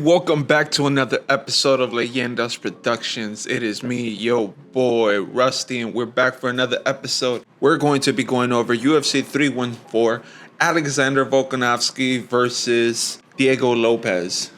welcome back to another episode of Leyendas Productions. It is me, yo boy, Rusty, and we're back for another episode. We're going to be going over UFC 314, Alexander Volkanovski versus Diego Lopez.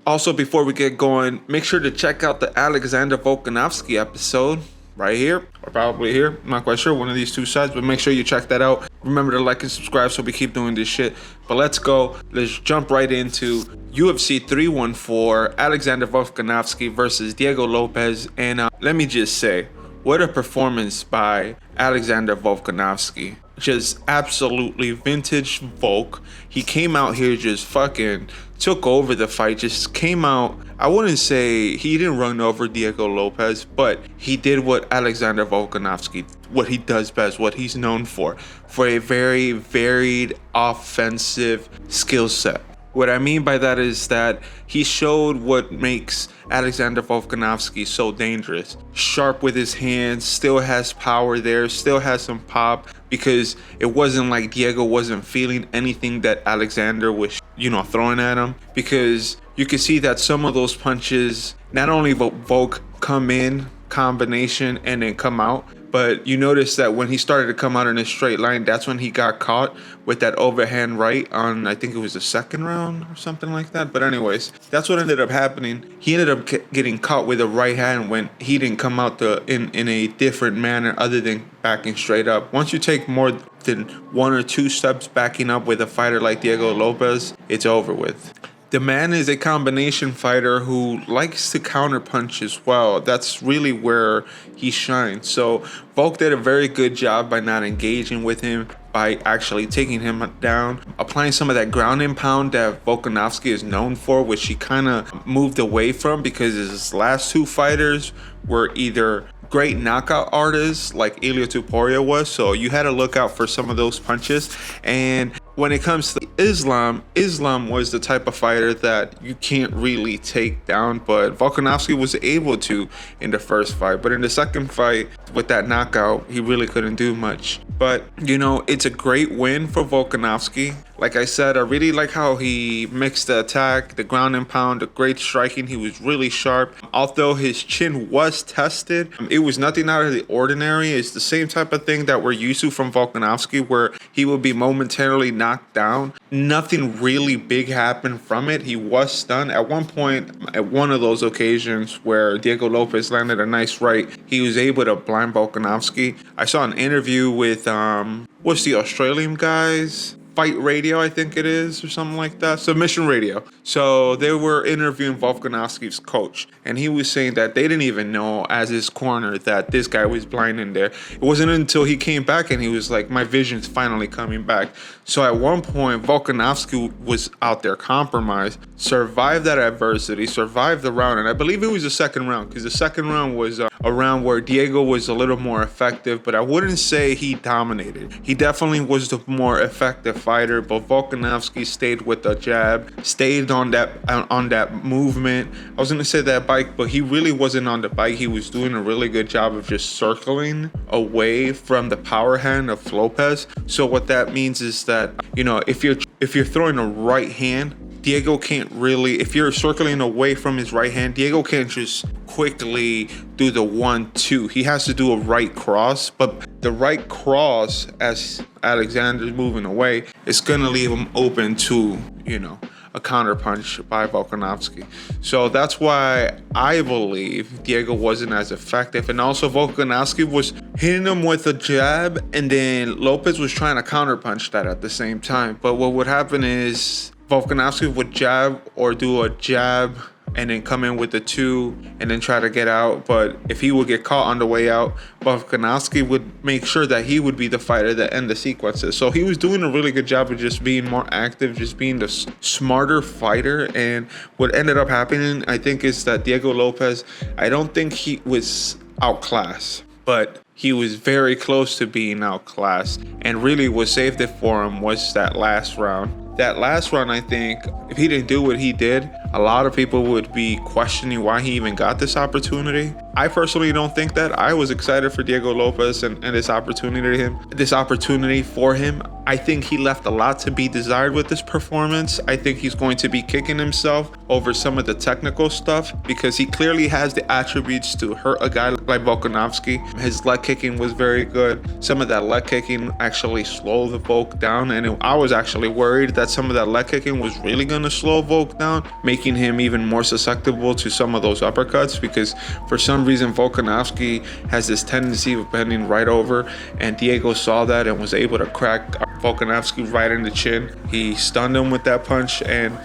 Also, before we get going, make sure to check out the Alexander Volkanovski episode right here, or probably here. I'm not quite sure, one of these two sides, but make sure you check that out. Remember to like and subscribe so we keep doing this shit. But let's go. Let's jump right into UFC 314, Alexander Volkanovski versus Diego Lopez. And let me just say, what a performance by Alexander Volkanovski. Just absolutely vintage Volk. He came out here, just fucking took over the fight, just came out. I wouldn't say he didn't run over Diego Lopez, but he did what Alexander Volkanovski, what he does best, what he's known for a very varied offensive skill set. What I mean by that is that he showed what makes Alexander Volkanovski so dangerous. Sharp with his hands, still has power there, still has some pop, because it wasn't like Diego wasn't feeling anything that Alexander was, throwing at him. Because you can see that some of those punches, not only Volk come in combination and then come out, but you notice that when he started to come out in a straight line, that's when he got caught with that overhand right on, I think it was the second round or something like that. But anyways, that's what ended up happening. He ended up getting caught with a right hand when he didn't come out in a different manner other than backing straight up. Once you take more than one or two steps backing up with a fighter like Diego Lopez, it's over with. The man is a combination fighter who likes to counterpunch as well. That's really where he shines. So Volk did a very good job by not engaging with him, by actually taking him down, applying some of that ground and pound that Volkanovski is known for, which he kind of moved away from because his last two fighters were either great knockout artists like Ilia Topuria was, so you had to look out for some of those punches. And when it comes to Islam was the type of fighter that you can't really take down, but Volkanovski was able to in the first fight. But in the second fight, with that knockout, he really couldn't do much. But, it's a great win for Volkanovski. Like I said, I really like how he mixed the attack, the ground and pound, the great striking. He was really sharp. Although his chin was tested, it was nothing out of the ordinary. It's the same type of thing that we're used to from Volkanovski, where he would be momentarily knocked down. Nothing really big happened from it. He was stunned. At one point, at one of those occasions where Diego Lopez landed a nice right, he was able to blind Volkanovski. I saw an interview with, what's the Australian guys? Fight Radio, I think it is, or something like that. Submission Radio. So they were interviewing Volkanovski's coach, and he was saying that they didn't even know as his corner that this guy was blind in there. It wasn't until he came back and he was like, my vision's finally coming back. So at one point, Volkanovski was out there compromised, survived that adversity, survived the round, and I believe it was the second round, because the second round was a round where Diego was a little more effective, but I wouldn't say he dominated. He definitely was the more effective fighter, but Volkanovski stayed with the jab, stayed on that movement. I was gonna say that bike, but he really wasn't on the bike. He was doing a really good job of just circling away from the power hand of Lopez. So what that means is that, if you're throwing a right hand, Diego can't really, if you're circling away from his right hand, Diego can't just quickly do the 1-2. He has to do a right cross, but the right cross, as Alexander's moving away, is going to leave him open to, a counter punch by Volkanovski. So that's why I believe Diego wasn't as effective. And also Volkanovski was hitting him with a jab, and then Lopez was trying to counter punch that at the same time. But what would happen is Volkanovski would jab or do a jab and then come in with the 2 and then try to get out. But if he would get caught on the way out, Volkanovski would make sure that he would be the fighter that end the sequences. So he was doing a really good job of just being more active, just being the smarter fighter. And what ended up happening, I think, is that Diego Lopez, I don't think he was outclassed, but he was very close to being outclassed. And really what saved it for him was that last round. That last round, I think, if he didn't do what he did, A lot of people would be questioning why he even got this opportunity. I personally don't think that. I was excited for Diego Lopez and this opportunity for him. I think he left a lot to be desired with this performance. I think he's going to be kicking himself over some of the technical stuff because he clearly has the attributes to hurt a guy like Volkanovski. His leg kicking was very good. Some of that leg kicking actually slowed the Volk down, and I was actually worried that some of that leg kicking was really going to slow Volk down, making him even more susceptible to some of those uppercuts, because for some reason Volkanovski has this tendency of bending right over, and Diego saw that and was able to crack Volkanovski right in the chin. He stunned him with that punch, and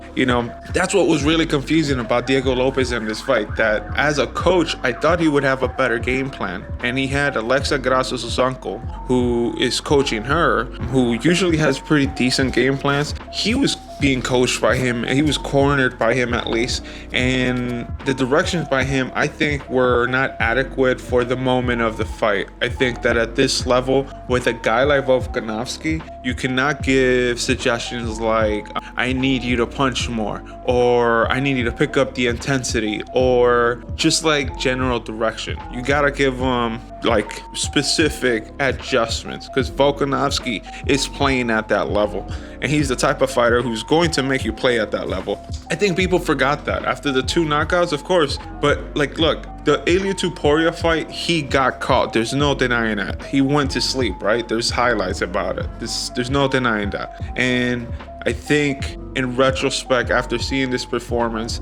that's what was really confusing about Diego Lopez in this fight, that as a coach I thought he would have a better game plan, and he had Alexa Grasso-Sosanko, who is coaching her, who usually has pretty decent game plans. He was being coached by him, and he was cornered by him at least, and the directions by him I think were not adequate for the moment of the fight. I think that at this level with a guy like Volkanovski, you cannot give suggestions like, I need you to punch more, or I need you to pick up the intensity, or just like general direction. You gotta give him like specific adjustments, because Volkanovski is playing at that level, and he's the type of fighter who's going to make you play at that level. I think people forgot that after the 2 knockouts, of course, but like, look, the Ilia Topuria fight, he got caught. There's no denying that. He went to sleep, right? There's highlights about it. There's no denying that. And I think in retrospect, after seeing this performance,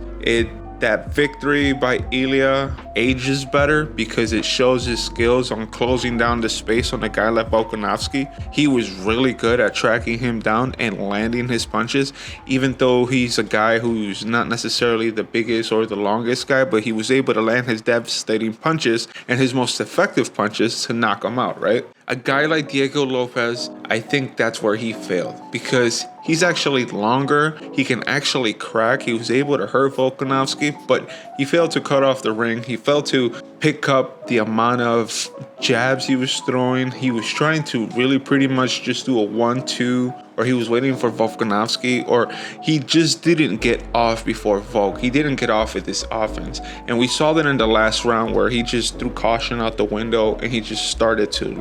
that victory by Ilia ages better because it shows his skills on closing down the space on a guy like Volkanovski. He was really good at tracking him down and landing his punches, even though he's a guy who's not necessarily the biggest or the longest guy, but he was able to land his devastating punches and his most effective punches to knock him out, right? A guy like Diego Lopez, I think that's where he failed, because he's actually longer. He can actually crack. He was able to hurt Volkanovski, but he failed to cut off the ring. He failed to pick up the amount of jabs he was throwing. He was trying to really pretty much just do a 1-2, or he was waiting for Volkanovski, or he just didn't get off before Volk. He didn't get off with this offense. And we saw that in the last round where he just threw caution out the window and he just started to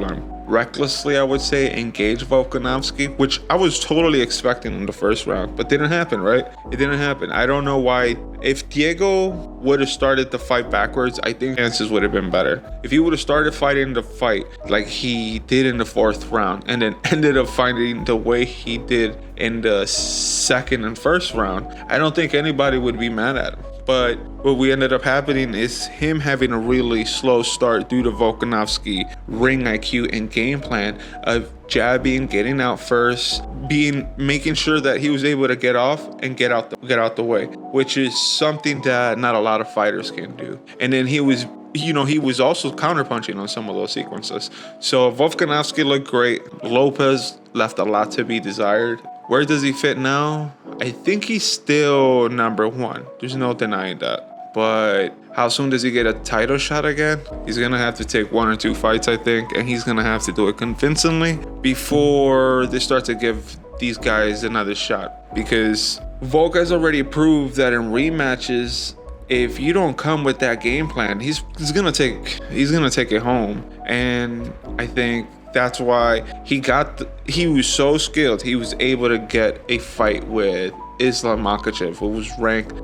recklessly, I would say, engage Volkanovski, which I was totally expecting in the first round, but didn't happen, right? It didn't happen. I don't know why. If Diego would have started the fight backwards, I think chances would have been better. If he would have started fighting the fight like he did in the 4th round and then ended up fighting the way he did in the 2nd and 1st round, I don't think anybody would be mad at him. But what we ended up happening is him having a really slow start due to Volkanovski ring IQ and game plan of jabbing, getting out first, making sure that he was able to get off and get out the way, which is something that not a lot of fighters can do. And then he was also counterpunching on some of those sequences. So Volkanovski looked great. Lopez left a lot to be desired. Where does he fit now? I think he's still number 1. There's no denying that. But how soon does he get a title shot again? He's going to have to take 1 or 2 fights, I think. And he's going to have to do it convincingly before they start to give these guys another shot. Because Volk has already proved that in rematches, if you don't come with that game plan, he's gonna take it home. And I think that's why he was so skilled. He was able to get a fight with Islam Makhachev, who was ranked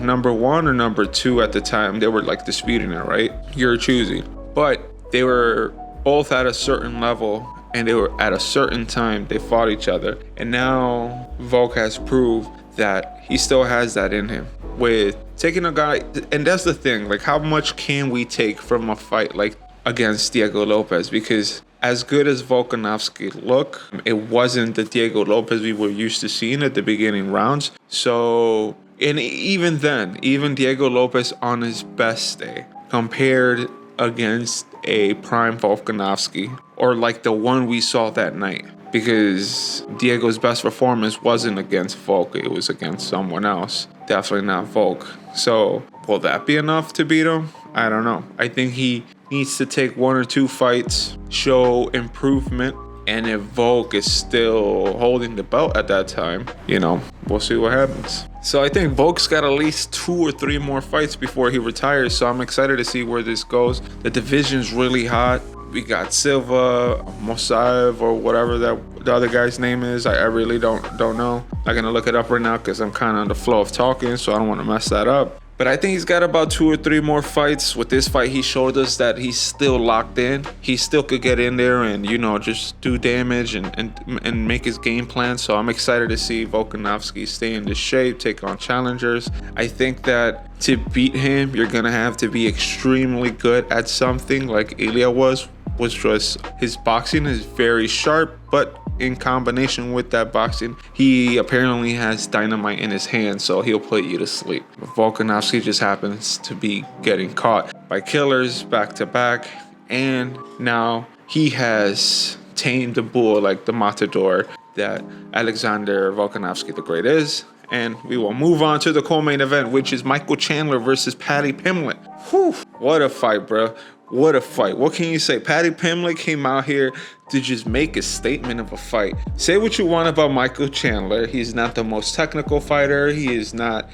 number 1 or number 2 at the time. They were like disputing it, right? You're choosing. But they were both at a certain level, and they were at a certain time. They fought each other. And now Volk has proved that he still has that in him. With taking a guy, and that's the thing, like, how much can we take from a fight like against Diego Lopez? Because as good as Volkanovski looked, it wasn't the Diego Lopez we were used to seeing at the beginning rounds. So, and even then, even Diego Lopez on his best day, compared against a prime Volkanovski, or like the one we saw that night, because Diego's best performance wasn't against Volk, it was against someone else. Definitely not Volk. So will that be enough to beat him? I don't know. I think he needs to take 1 or 2 fights, show improvement, And if Volk is still holding the belt at that time, we'll see what happens. So I think Volk's got at least 2 or 3 more fights before he retires. So I'm excited to see where this goes. The division's really hot. We got Silva, Mosaev, or whatever the other guy's name is. I really don't know. I'm gonna look it up right now because I'm kind of on the flow of talking, so I don't want to mess that up. But I think he's got about 2 or 3 more fights. With this fight, he showed us that he's still locked in. He still could get in there and, just do damage and make his game plan. So I'm excited to see Volkanovski stay in this shape, take on challengers. I think that to beat him, you're going to have to be extremely good at something like Ilya was, which was his boxing is very sharp, but in combination with that boxing, he apparently has dynamite in his hand, so he'll put you to sleep. Volkanovski just happens to be getting caught by killers back to back, and now he has tamed the bull like the matador that Alexander Volkanovski the Great is. And we will move on to the co-main event, which is Michael Chandler versus Paddy Pimblett. Whew, what a fight, bro. What a fight. What can you say? Paddy Pimblett came out here to just make a statement of a fight. Say what you want about Michael Chandler. He's not the most technical fighter. He is not,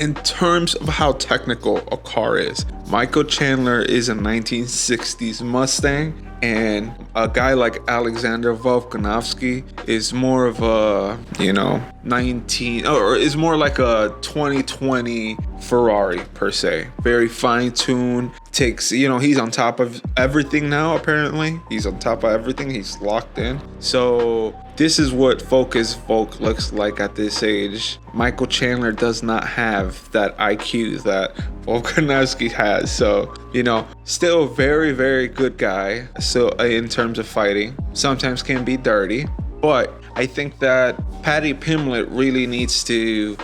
in terms of how technical a car is. Michael Chandler is a 1960s Mustang. And a guy like Alexander Volkanovski is more of a, is more like a 2020 Ferrari per se. Very fine-tuned, takes, he's on top of everything now, apparently. He's on top of everything. He's locked in. So this is what Volk looks like at this age. Michael Chandler does not have that IQ that Volkanovski has. So, still very, very good guy. So in terms of fighting, sometimes can be dirty. But I think that Paddy Pimblett really needs to,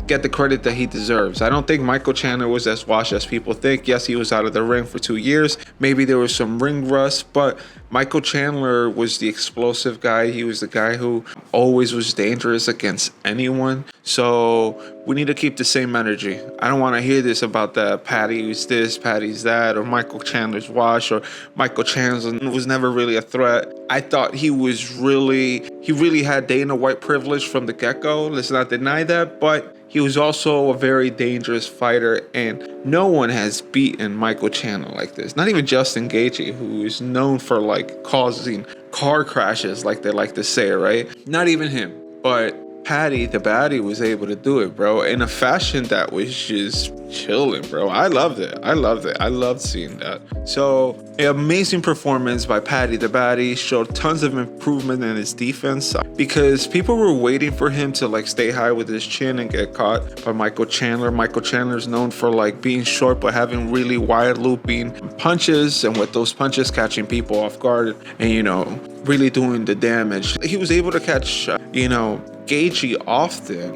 get the credit that he deserves. I don't think Michael Chandler was as washed as people think. Yes, he was out of the ring for 2 years. Maybe there was some ring rust, but Michael Chandler was the explosive guy. He was the guy who always was dangerous against anyone. So we need to keep the same energy. I don't want to hear this about that Paddy's this, Paddy's that, or Michael Chandler's wash, or Michael Chandler was never really a threat. I thought he really had Dana White privilege from the get-go. Let's not deny that, but he was also a very dangerous fighter, and no one has beaten Michael Chandler like this. Not even Justin Gaethje, who is known for causing car crashes, like they like to say, right? Not even him, but Paddy the Baddy was able to do it, bro, in a fashion that was just chilling, bro. I loved it. I loved seeing that. So, an amazing performance by Paddy the Baddy. Showed tons of improvement in his defense because people were waiting for him to stay high with his chin and get caught by Michael Chandler. Michael Chandler is known for being short but having really wide looping punches, and with those punches catching people off guard and really doing the damage. He was able to catch Gaethje often.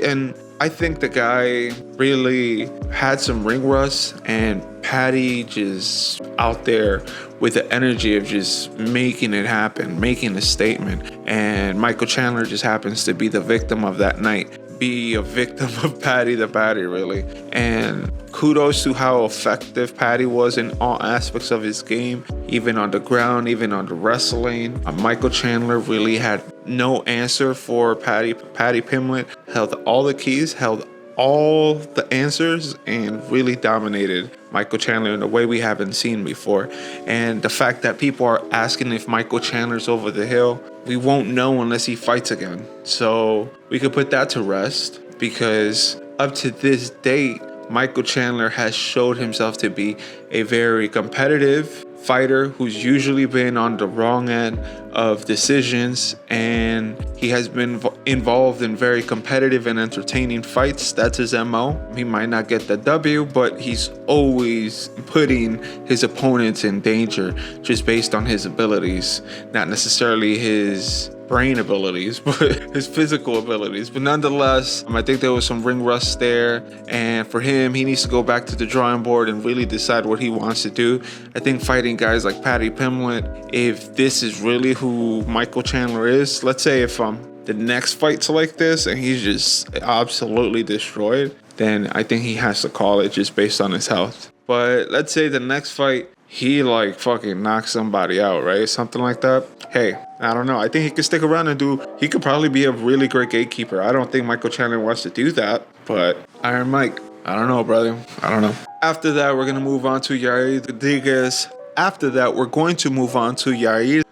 And I think the guy really had some ring rust, and Paddy just out there with the energy of just making it happen, making a statement. And Michael Chandler just happens to be the victim of that night. Be a victim of Paddy the Baddy, really. And kudos to how effective Paddy was in all aspects of his game, even on the ground, even on the wrestling. Michael Chandler really had no answer for Paddy Pimblett. Held all the keys, held all the answers, and really dominated Michael Chandler in a way we haven't seen before. And the fact that people are asking if Michael Chandler's over the hill, we won't know unless he fights again. So we could put that to rest, because up to this date, Michael Chandler has showed himself to be a very competitive fighter who's usually been on the wrong end of decisions, and he has been involved in very competitive and entertaining fights. That's his MO. He might not get the W, but he's always putting his opponents in danger just based on his abilities, not necessarily his brain abilities, but his physical abilities. But nonetheless, I think there was some ring rust there, and for him, he needs to go back to the drawing board and really decide what he wants to do. I think fighting guys like Paddy Pimblett, if this is really who Michael Chandler is, let's say if the next fight's like this and he's just absolutely destroyed, then I think he has to call it just based on his health. But let's say the next fight, he like fucking knocked somebody out, right? Something like that. Hey, I don't know. I think he could stick around and he could probably be a really great gatekeeper. I don't think Michael Chandler wants to do that, but Iron Mike, I don't know, brother. I don't know. After that, we're going to move on to Yair Rodriguez. After that, we're going to move on to Yair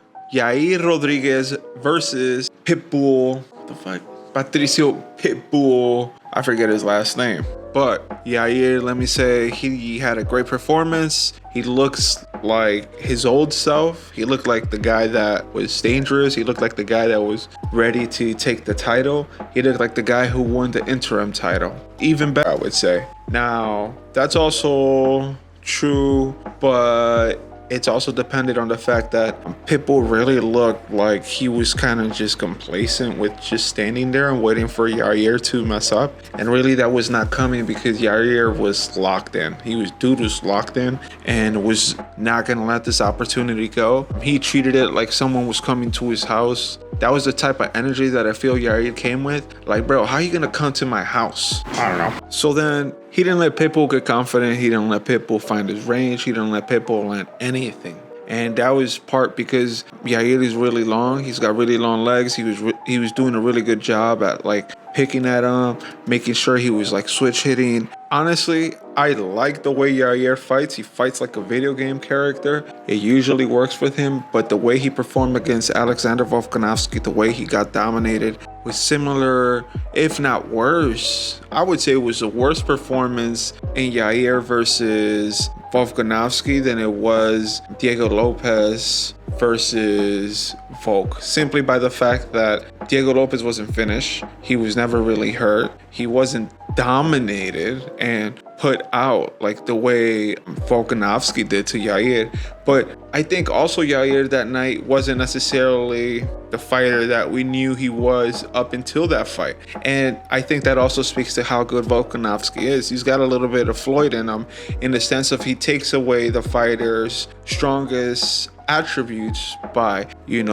Rodriguez versus Pitbull. What the fuck? Patricio Pitbull. I forget his last name. But Yair, let me say, he had a great performance. He looks like his old self. He looked like the guy that was dangerous. He looked like the guy that was ready to take the title. He looked like the guy who won the interim title. Even better, I would say. Now, that's also true, but it's also dependent on the fact that Pitbull really looked like he was kind of just complacent with just standing there and waiting for Yair to mess up. And really that was not coming because Yair was locked in. Dude was locked in and was not going to let this opportunity go. He treated it like someone was coming to his house. That was the type of energy that I feel Yair came with. Like, bro, how are you going to come to my house? I don't know. So then he didn't let Pitbull get confident. He didn't let Pitbull find his range. He didn't let Pitbull land anything. And that was part because Yair is really long. He's got really long legs. He was doing a really good job at like picking at him, making sure he was like switch hitting. Honestly, I like the way Yair fights. He fights like a video game character. It usually works with him, but the way he performed against Alexander Volkanovski, the way he got dominated was similar, if not worse. I would say it was a worse performance in Yair versus Volkanovski than it was Diego Lopez versus Volk, simply by the fact that Diego Lopez wasn't finished. He was never really hurt. He wasn't dominated and put out like the way Volkanovski did to Yair. But I think also Yair that night wasn't necessarily the fighter that we knew he was up until that fight. And I think that also speaks to how good Volkanovski is. He's got a little bit of Floyd in him in the sense of he takes away the fighter's strongest attributes by,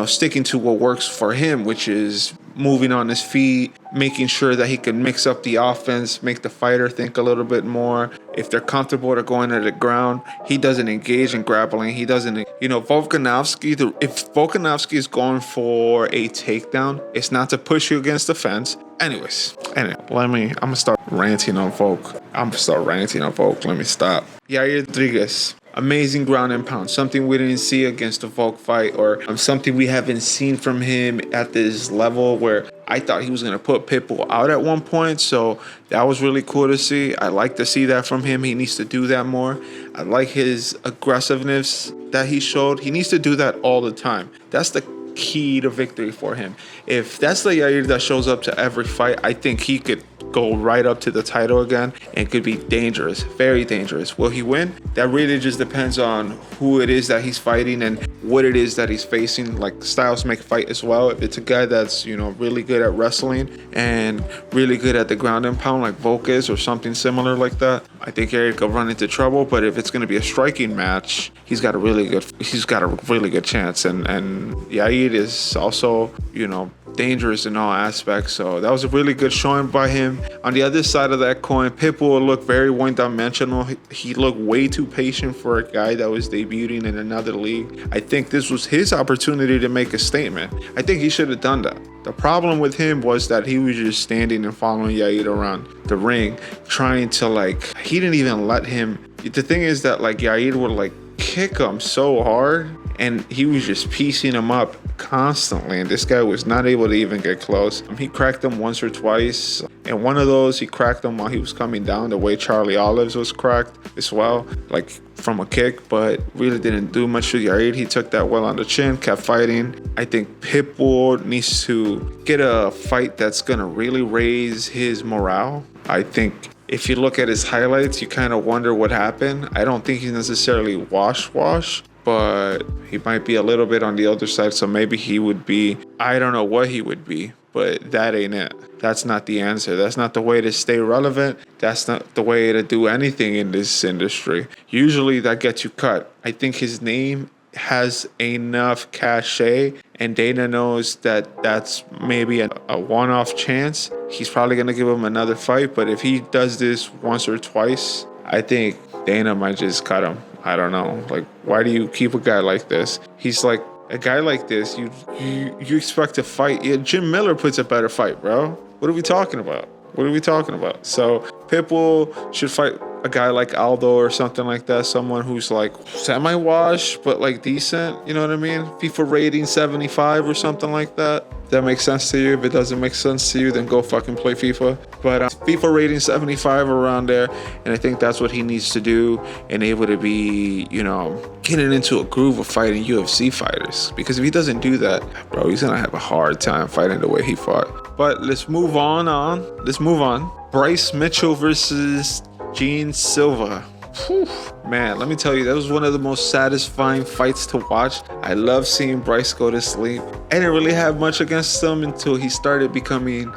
sticking to what works for him, which is moving on his feet, making sure that he can mix up the offense, make the fighter think a little bit more. If they're comfortable to going to the ground, he doesn't engage in grappling. He doesn't, Volkanovski, if Volkanovski is going for a takedown, it's not to push you against the fence. Anyway, I'm gonna start ranting on Volk. Let me stop. Yair Rodriguez. Amazing ground and pound, something we didn't see against the Volk fight, or something we haven't seen from him at this level where I thought he was going to put Pitbull out at one point. So that was really cool to see. I like to see that from him. He needs to do that more. I like his aggressiveness that he showed. He needs to do that all the time. That's the key to victory for him. If that's the Yair that shows up to every fight, I think he could go right up to the title again and could be dangerous, very dangerous. Will he win? That really just depends on who it is that he's fighting and what it is that he's facing. Like, styles make fight as well. If it's a guy that's, really good at wrestling and really good at the ground and pound like Volk is, or something similar like that, I think Yair could run into trouble. But if it's going to be a striking match, he's got a really good chance. And Yair is also, dangerous in all aspects. So that was a really good showing by him. On the other side of that coin, Pitbull looked very one-dimensional. He looked way too patient for a guy that was debuting in another league. I think this was his opportunity to make a statement. I think he should have done that. The problem with him was that he was just standing and following Yair around the ring, trying to he didn't even let him. The thing is that Yair would kick him so hard, and he was just piecing him up constantly, and this guy was not able to even get close. He cracked him once or twice, and one of those he cracked him while he was coming down, the way Charlie Olives was cracked as well, from a kick, but really didn't do much to Yair. He took that well on the chin, kept fighting. I think Pitbull needs to get a fight that's gonna really raise his morale. I think if you look at his highlights, you kind of wonder what happened. I don't think he's necessarily wash, but he might be a little bit on the other side. So maybe he would be, I don't know what he would be, but that ain't it. That's not the answer. That's not the way to stay relevant. That's not the way to do anything in this industry. Usually that gets you cut. I think his name has enough cachet, and Dana knows that that's maybe a one-off chance. He's probably going to give him another fight, but if he does this once or twice, I think Dana might just cut him. I don't know. Like, why do you keep a guy like this? He's like, a guy like this, you expect to fight. Yeah, Jim Miller puts a better fight, bro. What are we talking about? So Pitbull should fight a guy like Aldo or something like that. Someone who's like semi-washed, but like decent. You know what I mean? FIFA rating 75 or something like that. That makes sense to you. If it doesn't make sense to you, then go fucking play FIFA. But FIFA rating 75 around there. And I think that's what he needs to do and able to be, you know, getting into a groove of fighting UFC fighters. Because if he doesn't do that, bro, he's going to have a hard time fighting the way he fought. But let's move on. Bryce Mitchell versus Gene Silva. Whew. Man, let me tell you, that was one of the most satisfying fights to watch. I love seeing Bryce go to sleep. I didn't really have much against him until he started becoming,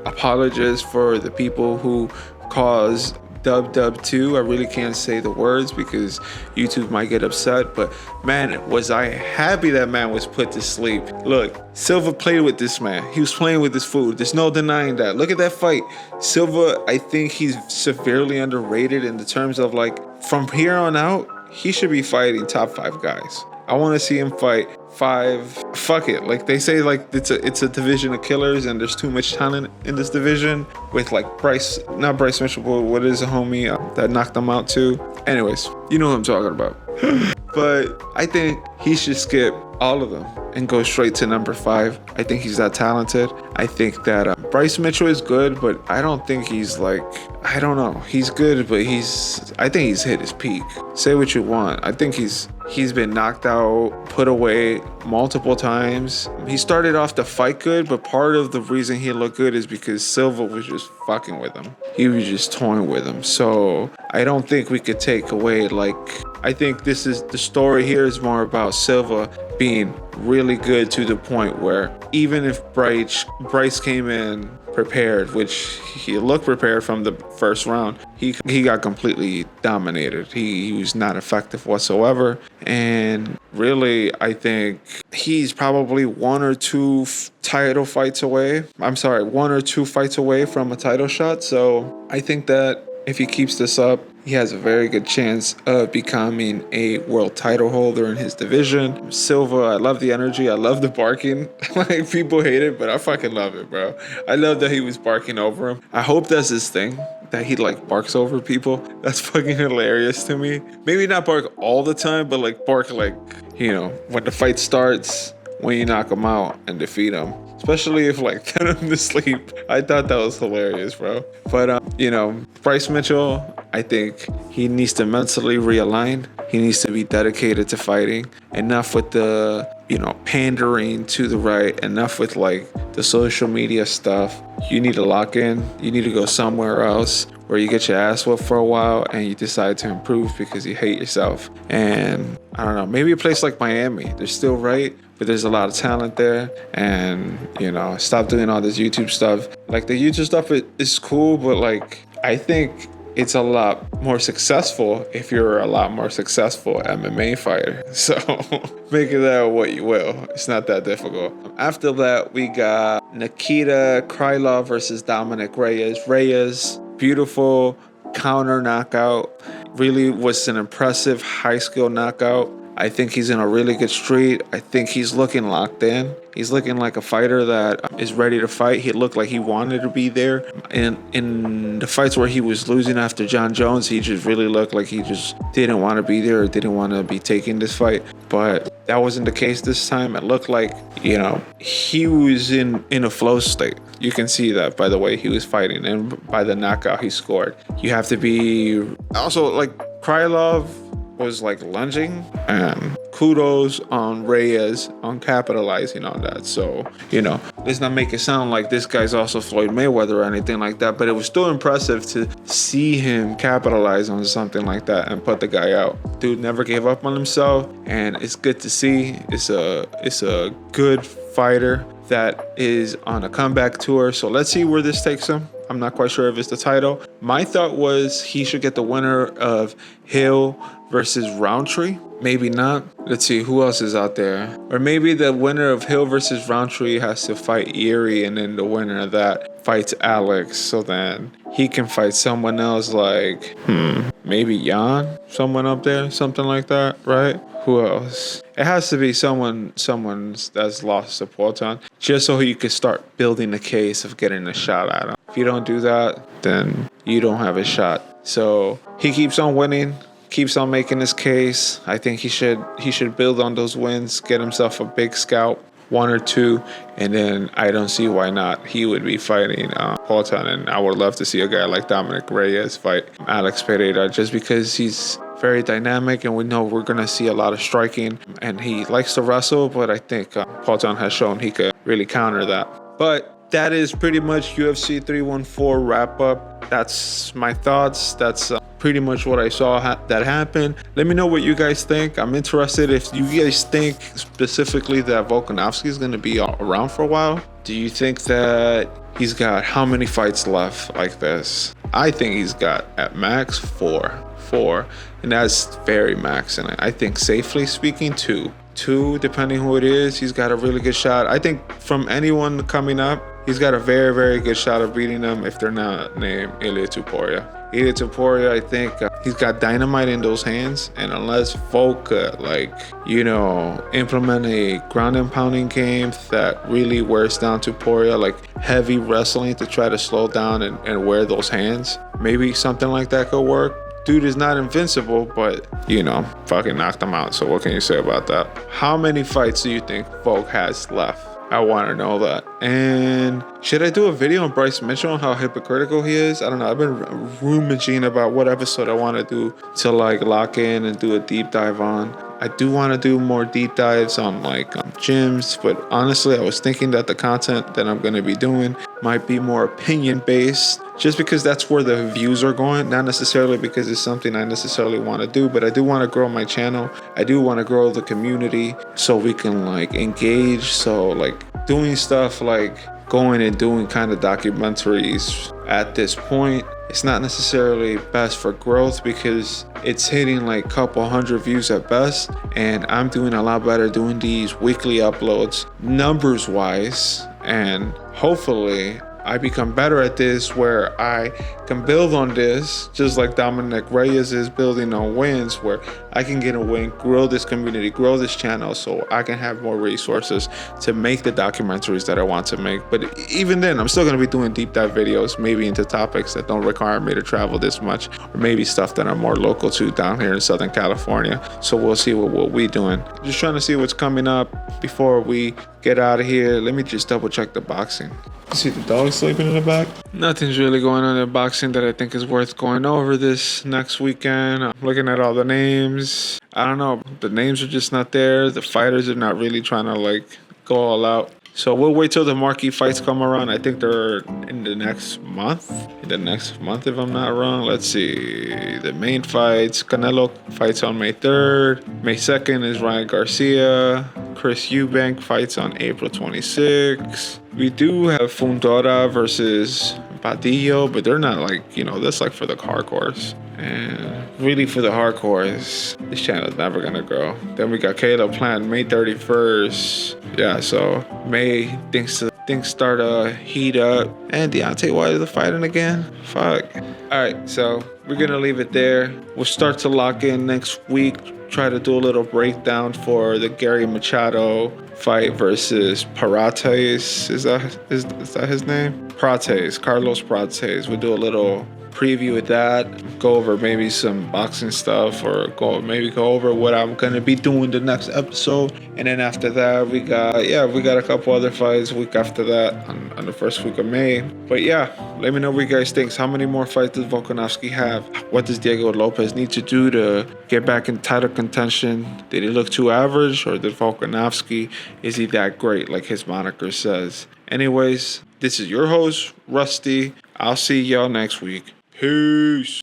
apologist for the people who cause Dub 2. I really can't say the words because YouTube might get upset, but man, was I happy that man was put to sleep. Look, Silva played with this man. He was playing with his food. There's no denying that. Look at that fight. Silva, I think he's severely underrated in the terms of like, from here on out, he should be fighting top 5 guys. I want to see him fight 5. Fuck it. Like they say, like it's a division of killers, and there's too much talent in this division. With like not Bryce Mitchell, but what is a homie that knocked him out too. Anyways, you know what I'm talking about. But I think he should skip all of them and go straight to number 5. I think he's that talented. I think that Bryce Mitchell is good, but I don't think he's like, I don't know. He's good, but I think he's hit his peak. Say what you want. I think he's been knocked out, put away multiple times. He started off the fight good, but part of the reason he looked good is because Silva was just fucking with him. He was just toying with him. So I don't think we could take away, like, I think this is the story here is more about Silva being really good to the point where even if Bryce came in prepared, which he looked prepared from the first round, he got completely dominated. He was not effective whatsoever. And really, I think he's probably 1 or 2 title fights away. 1 or 2 fights away from a title shot. So I think that if he keeps this up, he has a very good chance of becoming a world title holder in his division. Silva, I love the energy. I love the barking. Like, people hate it, but I fucking love it, bro. I love that he was barking over him. I hope that's his thing, that he, like, barks over people. That's fucking hilarious to me. Maybe not bark all the time, but, like, bark, like, you know, when the fight starts, when you knock him out and defeat him. Especially if, like, put him to sleep. I thought that was hilarious, bro. But, Bryce Mitchell, I think he needs to mentally realign. He needs to be dedicated to fighting. Enough with the, pandering to the right. Enough with, like, the social media stuff. You need to lock in. You need to go somewhere else where you get your ass whooped for a while and you decide to improve because you hate yourself. And, I don't know, maybe a place like Miami. They're still right, but there's a lot of talent there. And, stop doing all this YouTube stuff. Like, the YouTube stuff is cool, but, like, I think it's a lot more successful if you're a lot more successful MMA fighter. So make of that what you will. It's not that difficult. After that, we got Nikita Krylov versus Dominic Reyes. Reyes, beautiful counter knockout. Really was an impressive high skill knockout. I think he's in a really good streak. I think he's looking locked in. He's looking like a fighter that is ready to fight. He looked like he wanted to be there. And in the fights where he was losing after John Jones, he just really looked like he just didn't want to be there or didn't want to be taking this fight. But that wasn't the case this time. It looked like, he was in a flow state. You can see that by the way he was fighting and by the knockout he scored. You have to be... Also, like, Krylov was like lunging, and kudos on Reyes on capitalizing on that. So, let's not make it sound like this guy's also Floyd Mayweather or anything like that, but it was still impressive to see him capitalize on something like that and put the guy out. Dude never gave up on himself, and it's good to see. It's a good fighter that is on a comeback tour. So let's see where this takes him. I'm not quite sure if it's the title. My thought was he should get the winner of Hill versus Roundtree. Maybe not. Let's see, who else is out there? Or maybe the winner of Hill versus Roundtree has to fight Erie, and then the winner of that fights Alex. So then he can fight someone else like, maybe Jan? Someone up there? Something like that, right? Who else? It has to be someone that's lost to Poatan, just so you can start building the case of getting a shot at him. If you don't do that, then you don't have a shot. So he keeps on winning, keeps on making his case. I think he should build on those wins, get himself a big scout, 1 or 2, and then I don't see why not. He would be fighting Poatan, and I would love to see a guy like Dominic Reyes fight Alex Pereira, just because he's very dynamic, and we know we're going to see a lot of striking, and he likes to wrestle, but I think Poatan has shown he could really counter that. But that is pretty much UFC 314 wrap up. That's my thoughts. That's pretty much what I saw that happen. Let me know what you guys think. I'm interested if you guys think specifically that Volkanovski is going to be around for a while. Do you think that he's got how many fights left like this? I think he's got at max 4, and that's very max. And I think safely speaking 2, depending who it is. He's got a really good shot. I think from anyone coming up, he's got a very, very good shot of beating them if they're not named Ilia Topuria. Ilia Topuria, I think he's got dynamite in those hands, and unless Volk implement a ground and pounding game that really wears down Topuria, like heavy wrestling to try to slow down and wear those hands, maybe something like that could work. Dude is not invincible, but fucking knocked him out. So what can you say about that? How many fights do you think Volk has left? I want to know that. And should I do a video on Bryce Mitchell and how hypocritical he is? I don't know. I've been rummaging about what episode I want to do to lock in and do a deep dive on. I do want to do more deep dives on gyms, but honestly, I was thinking that the content that I'm going to be doing might be more opinion based, just because that's where the views are going, not necessarily because it's something I necessarily want to do, but I do want to grow my channel. I do want to grow the community so we can engage. So doing stuff like going and doing kind of documentaries at this point, it's not necessarily best for growth because it's hitting a couple hundred views at best, and I'm doing a lot better doing these weekly uploads numbers wise, and hopefully I become better at this where I can build on this, just like Dominic Reyes is building on wins, where I can get a win, grow this community, grow this channel, so I can have more resources to make the documentaries that I want to make. But even then, I'm still going to be doing deep dive videos, maybe into topics that don't require me to travel this much, or maybe stuff that are more local to down here in Southern California. So we'll see what we're doing. Just trying to see what's coming up before we get out of here. Let me just double check the boxing. See the dog sleeping in the back? Nothing's really going on in boxing that I think is worth going over this next weekend. I'm looking at all the names. I don't know. The names are just not there. The fighters are not really trying to go all out. So we'll wait till the marquee fights come around. I think they're in the next month. If I'm not wrong. Let's see. The main fights. Canelo fights on May 3rd. May 2nd is Ryan Garcia. Chris Eubank fights on April 26th. We do have Fundora versus Padillo, but they're not that's for the hardcores. And really for the hardcores, this channel is never gonna grow. Then we got Caleb Plant May 31st. Yeah, so May things start to heat up. And Deontay Wilder is fighting again. Fuck. Alright, so we're gonna leave it there. We'll start to lock in next week. Try to do a little breakdown for the Gary Machado fight versus Prates. Is that his name? Prates, Carlos Prates. We'll do a little preview of that, go over maybe some boxing stuff, or go over what I'm gonna be doing the next episode. And then after that, we got a couple other fights week after that on the first week of May. But yeah, let me know what you guys think. How many more fights does Volkanovski have? What does Diego Lopez need to do to get back in title contention? Did he look too average, or did Volkanovski, is he that great like his moniker says? Anyways, this is your host, Rusty. I'll see y'all next week. Peace.